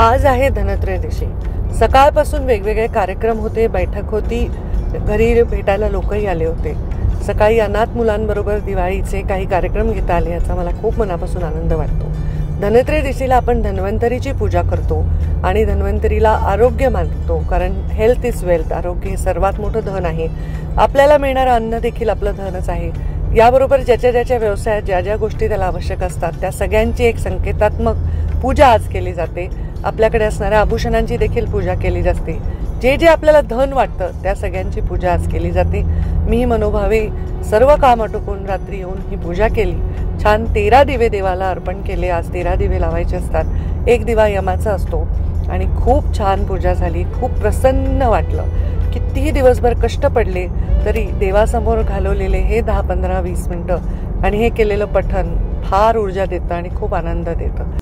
आज आहे धनत्रयोदशी। सकाळपासून वेगवेगळे कार्यक्रम होते, बैठक होती, घरी भेटायला लोकही आले होते। सकाळी अनाथ मुलांबरोबर दिवाळीचे काही कार्यक्रम घेता आले, याचा मला खूप मनापासून आनंद वाटतो। धनत्रयोदशीला आपण धन्वंतरीची पूजा करतो आणि धन्वंतरीला आरोग्य मानतो, कारण हेल्थ इज वेल्थ, आरोग्य हे सर्वात मोठं धन आहे। आपल्याला मिळणारं अन्न देखील आपलं धनच आहे। याबरोबर ज्याच्या ज्याच्या व्यवसायात ज्या ज्या गोष्टी त्याला आवश्यक असतात त्या सगळ्यांची एक संकेतात्मक पूजा आज केली जाते। आपल्याकडे असणाऱ्या आभूषणांची देखील पूजा केली जाते। जे जे आपल्याला धन वाटतं त्या सगळ्यांची पूजा आज केली जाते। मी मनोभावे सर्व काम आटोपून रात्री येऊन ही पूजा केली। छान 13 दिवे देवाला अर्पण केले। आज 13 दिवे लावायचे असतात, एक दिवा यमाचा असतो आणि खूप छान पूजा झाली। खूप प्रसन्न वाटलं। कितीही दिवसभर कष्ट पडले तरी देवासमोर घालवलेले हे 10, 15, 20 मिनिटं आणि हे केलेलं पठण फार ऊर्जा देतं आणि खूप आनंद देतं।